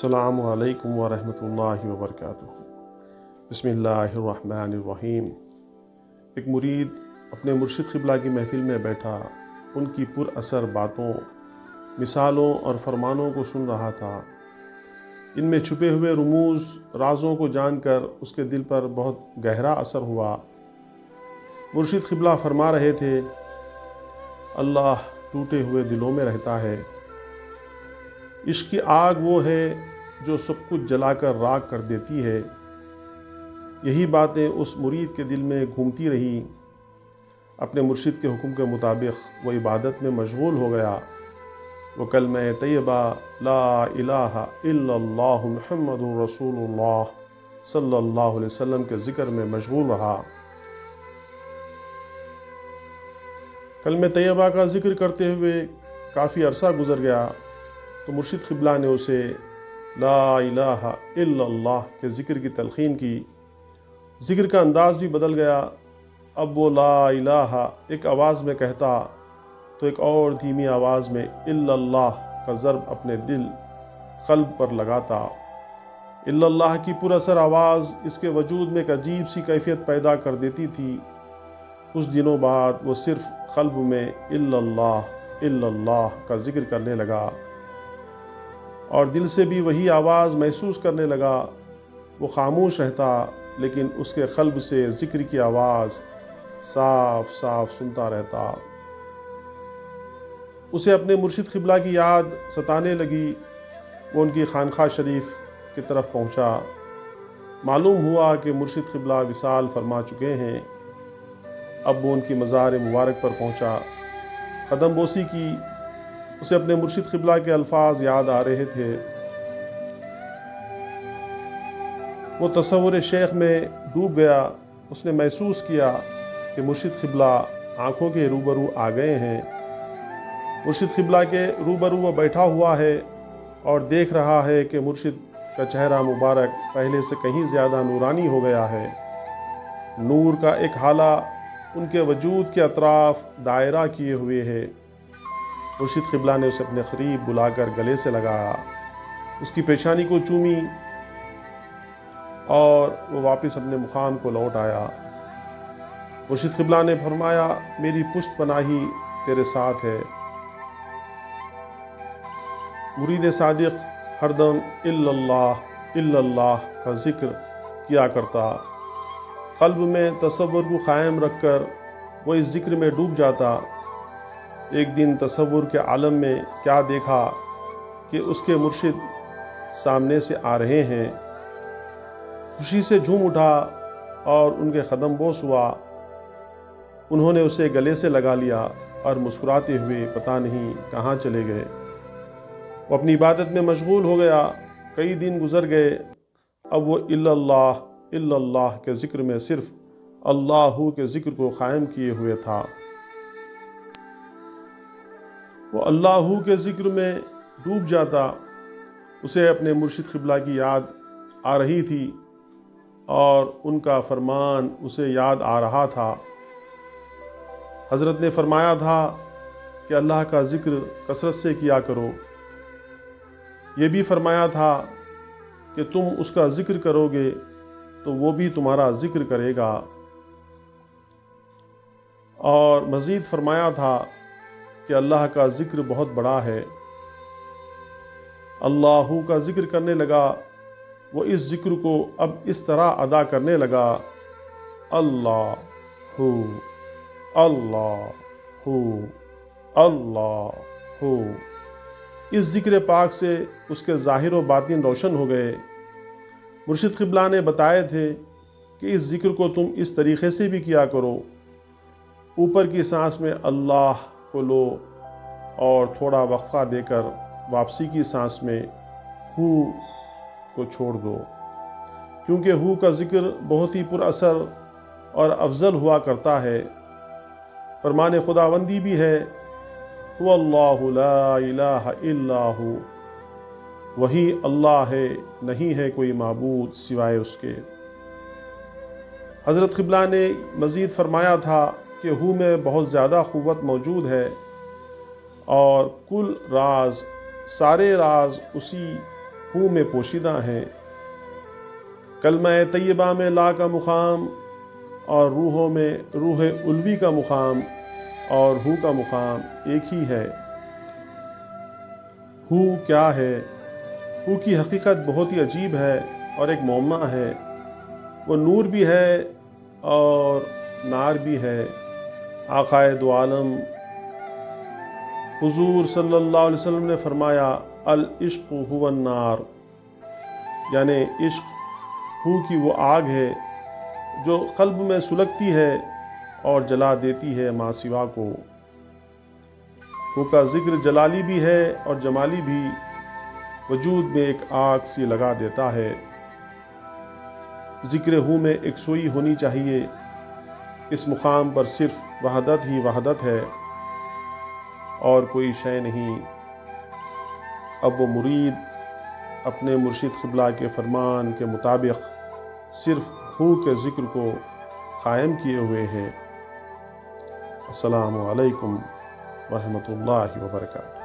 السلام علیکم ورحمۃ اللہ وبرکاتہ۔ بسم اللہ الرحمن الرحیم۔ ایک مرید اپنے مرشد قبلہ کی محفل میں بیٹھا ان کی پر اثر باتوں، مثالوں اور فرمانوں کو سن رہا تھا۔ ان میں چھپے ہوئے رموز، رازوں کو جان کر اس کے دل پر بہت گہرا اثر ہوا۔ مرشد قبلہ فرما رہے تھے، اللہ ٹوٹے ہوئے دلوں میں رہتا ہے۔ عشق کی آگ وہ ہے جو سب کچھ جلا کر راکھ کر دیتی ہے۔ یہی باتیں اس مرید کے دل میں گھومتی رہی۔ اپنے مرشد کے حکم کے مطابق وہ عبادت میں مشغول ہو گیا۔ وہ کلمہ طیبہ لا الہ الا اللہ محمد رسول اللہ صلی اللہ علیہ وسلم کے ذکر میں مشغول رہا۔ کلمہ طیبہ کا ذکر کرتے ہوئے کافی عرصہ گزر گیا تو مرشد قبلہ نے اسے لا الہ الا اللہ کے ذکر کی تلقین کی۔ ذکر کا انداز بھی بدل گیا۔ اب وہ لا الہ ایک آواز میں کہتا تو ایک اور دھیمی آواز میں الا اللہ کا ضرب اپنے دل قلب پر لگاتا۔ الا اللہ کی پر اثر آواز اس کے وجود میں ایک عجیب سی کیفیت پیدا کر دیتی تھی۔ کچھ دنوں بعد وہ صرف قلب میں الا اللہ کا ذکر کرنے لگا اور دل سے بھی وہی آواز محسوس کرنے لگا۔ وہ خاموش رہتا لیکن اس کے قلب سے ذکر کی آواز صاف صاف سنتا رہتا۔ اسے اپنے مرشد قبلہ کی یاد ستانے لگی۔ وہ ان کی خانقاہ شریف کی طرف پہنچا۔ معلوم ہوا کہ مرشد قبلہ وصال فرما چکے ہیں۔ اب وہ ان کی مزار مبارک پر پہنچا، قدم بوسی کی۔ اسے اپنے مرشد قبلہ کے الفاظ یاد آ رہے تھے۔ وہ تصور شیخ میں ڈوب گیا۔ اس نے محسوس کیا کہ مرشد قبلہ آنکھوں کے روبرو آ گئے ہیں۔ مرشد قبلہ کے روبرو وہ بیٹھا ہوا ہے اور دیکھ رہا ہے کہ مرشد کا چہرہ مبارک پہلے سے کہیں زیادہ نورانی ہو گیا ہے۔ نور کا ایک حالہ ان کے وجود کے اطراف دائرہ کیے ہوئے ہے۔ مرشد قبلہ نے اسے اپنے قریب بلا کر گلے سے لگایا، اس کی پیشانی کو چومی اور وہ واپس اپنے مقام کو لوٹ آیا۔ مرشد قبلہ نے فرمایا، میری پشت پناہی تیرے ساتھ ہے۔ مرید صادق ہر دم الا اللہ کا ذکر کیا کرتا۔ قلب میں تصور کو قائم رکھ کر وہ اس ذکر میں ڈوب جاتا۔ ایک دن تصور کے عالم میں کیا دیکھا کہ اس کے مرشد سامنے سے آ رہے ہیں۔ خوشی سے جھوم اٹھا اور ان کے قدم بوس ہوا۔ انہوں نے اسے گلے سے لگا لیا اور مسکراتے ہوئے پتہ نہیں کہاں چلے گئے۔ وہ اپنی عبادت میں مشغول ہو گیا۔ کئی دن گزر گئے۔ اب وہ الا اللہ کے ذکر میں صرف اللہ کے ذکر کو قائم کیے ہوئے تھا۔ وہ اللہ کے ذکر میں ڈوب جاتا۔ اسے اپنے مرشد قبلہ کی یاد آ رہی تھی اور ان کا فرمان اسے یاد آ رہا تھا۔ حضرت نے فرمایا تھا کہ اللہ کا ذکر کثرت سے کیا کرو۔ یہ بھی فرمایا تھا کہ تم اس کا ذکر کرو گے تو وہ بھی تمہارا ذکر کرے گا، اور مزید فرمایا تھا کہ اللہ کا ذکر بہت بڑا ہے۔ اللہ کا ذکر کرنے لگا۔ وہ اس ذکر کو اب اس طرح ادا کرنے لگا، اللہ اللہ اللہ۔ اس ذکر پاک سے اس کے ظاہر و باطن روشن ہو گئے۔ مرشد قبلہ نے بتائے تھے کہ اس ذکر کو تم اس طریقے سے بھی کیا کرو، اوپر کی سانس میں اللہ کو لو اور تھوڑا وقفہ دے کر واپسی کی سانس میں ہو کو چھوڑ دو، کیونکہ ہو کا ذکر بہت ہی پر اثر اور افضل ہوا کرتا ہے۔ فرمان خداوندی بھی ہے، هو اللہ لا الہ الا ہو، وہی اللہ ہے، نہیں ہے کوئی معبود سوائے اس کے۔ حضرت قبلہ نے مزید فرمایا تھا کہ ہو میں بہت زیادہ قوت موجود ہے اور کل راز، سارے راز اسی ہو میں پوشیدہ ہیں۔ کلمہ طیبہ میں لا کا مقام اور روحوں میں روح الوی کا مقام اور ہو کا مقام ایک ہی ہے۔ ہو کیا ہے؟ ہو کی حقیقت بہت ہی عجیب ہے اور ایک معمہ ہے۔ وہ نور بھی ہے اور نار بھی ہے۔ آقائے دو عالم حضور صلی اللہ علیہ وسلم نے فرمایا العشق هو النار، یعنی عشق ہو کی وہ آگ ہے جو قلب میں سلگتی ہے اور جلا دیتی ہے ما سوا کو۔ ہو کا ذکر جلالی بھی ہے اور جمالی بھی، وجود میں ایک آگ سی لگا دیتا ہے۔ ذکر ہو میں ایک سوئی ہونی چاہیے۔ اس مقام پر صرف وحدت ہی وحدت ہے اور کوئی شے نہیں۔ اب وہ مرید اپنے مرشد قبلہ کے فرمان کے مطابق صرف ہو کے ذکر کو قائم کیے ہوئے ہیں۔ السلام علیکم ورحمۃ اللہ وبرکاتہ۔